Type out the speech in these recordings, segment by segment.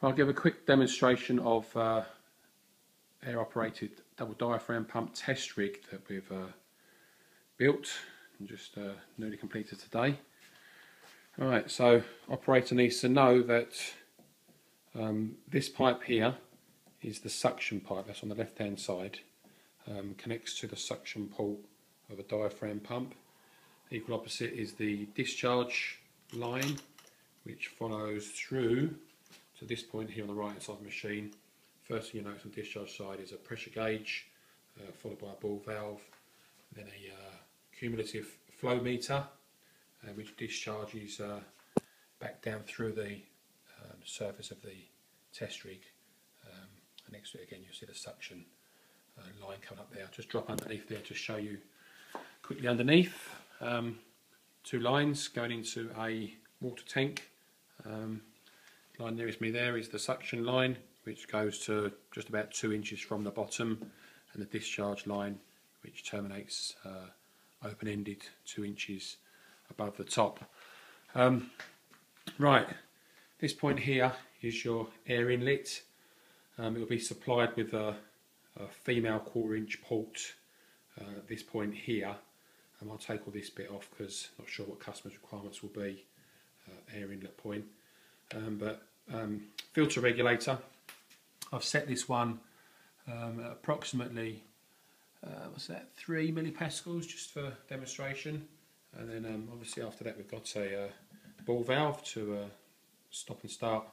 I'll give a quick demonstration of air operated double diaphragm pump test rig that we've built and just newly completed today. Alright, so operator needs to know that this pipe here is the suction pipe, that's on the left hand side, connects to the suction port of a diaphragm pump. Equal opposite is the discharge line, which follows through to this point here on the right hand side of the machine. First thing you notice on the discharge side is a pressure gauge, followed by a ball valve, then a cumulative flow meter, which discharges back down through the surface of the test rig. And next to it again you'll see the suction line coming up there. I'll just drop underneath there to show you quickly underneath. Two lines going into a water tank. Line nearest me there is the suction line, which goes to just about 2 inches from the bottom, and the discharge line, which terminates open-ended 2 inches above the top. Right, this point here is your air inlet. It will be supplied with a female 1/4 inch port at this point here. I'll take all this bit off because I'm not sure what customers' requirements will be. Air inlet point, but filter regulator. I've set this one at approximately what's that, 3 millipascals, just for demonstration. And then obviously after that we've got a ball valve to stop and start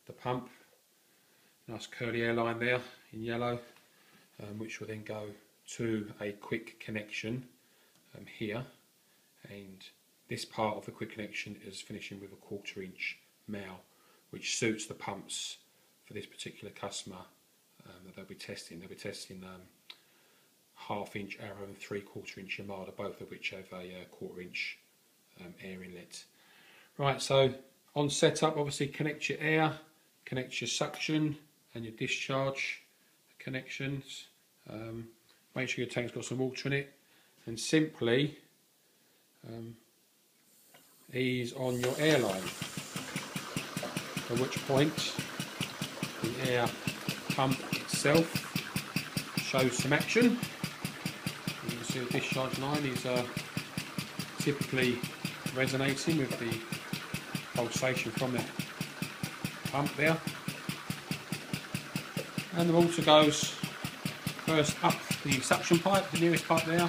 the pump. Nice curly air line there in yellow, which will then go to a quick connection here, and this part of the quick connection is finishing with a 1/4 inch male, which suits the pumps for this particular customer that they'll be testing. They'll be testing 1/2 inch Arrow and 3/4 inch Yamada, both of which have a 1/4 inch air inlet. Right, so on setup, obviously connect your air, connect your suction and your discharge connections. Make sure your tank's got some water in it, and simply ease on your air line, at which point the air pump itself shows some action. You can see the discharge line is typically resonating with the pulsation from the pump there, and the water goes first up the suction pipe, the nearest pipe there,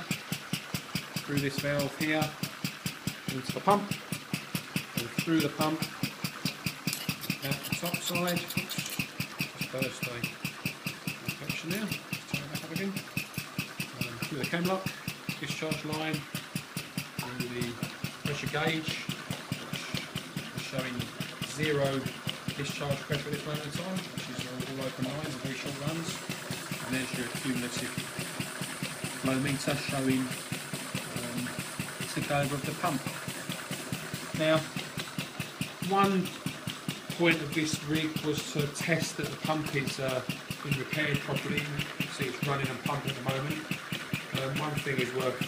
through this valve here into the pump, and through the pump out the top side. Oops, just burst a infection there. Let's turn it back up again. Through the cam lock, discharge line, through the pressure gauge, which is showing 0 discharge pressure at this moment in time, which is all open lines and very short runs. And there's your cumulative flow meter showing tick over of the pump. Now, one point of this rig was to test that the pump is been repaired properly. You can see it's running and pumping at the moment. One thing is worth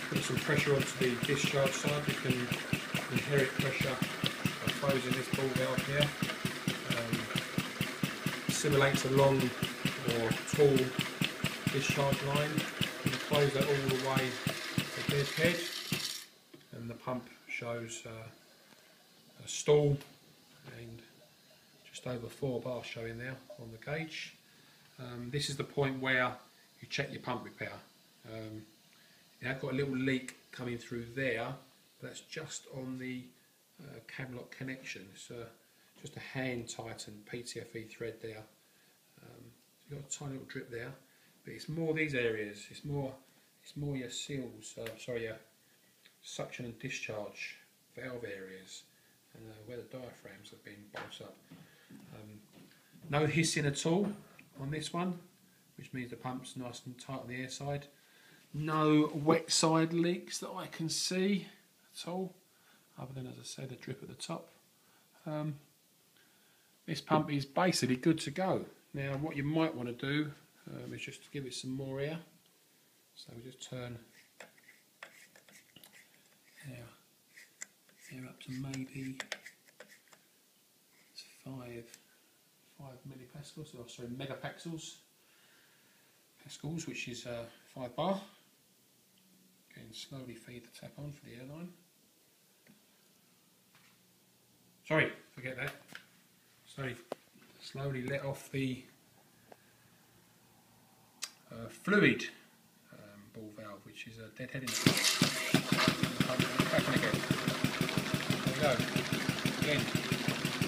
putting some pressure onto the discharge side. You can inherit pressure by closing this ball valve here. Simulates a long or tall discharge line. You can close that all the way to this head, and the pump shows a stall and just over 4 bars showing there on the gauge. This is the point where you check your pump repair. It had got a little leak coming through there, but that's just on the cam lock connection. It's just a hand tightened PTFE thread there. So you've got a tiny little drip there, but it's more these areas. It's more your seals, your suction and discharge valve areas, and where the diaphragms have been bolted up. No hissing at all on this one, which means the pump's nice and tight on the air side. No wet side leaks that I can see at all, other than, as I said, a drip at the top. This pump is basically good to go. Now, what you might want to do is just to give it some more air. So we just turn air up to maybe 5 millipascals, or sorry, megapascals, which is 5 bar. Again, slowly feed the tap on for the airline. Sorry, forget that. Slowly let off the fluid ball valve, which is a deadhead in the back again. There we go. Again,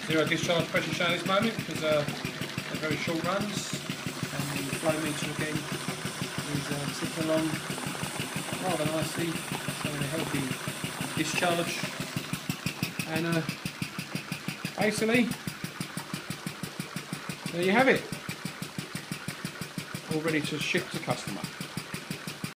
0 discharge pressure shown at this moment because they're very short runs, and the flow meter again is ticking along rather nicely, showing a healthy discharge. And basically, there you have it, all ready to ship to customer.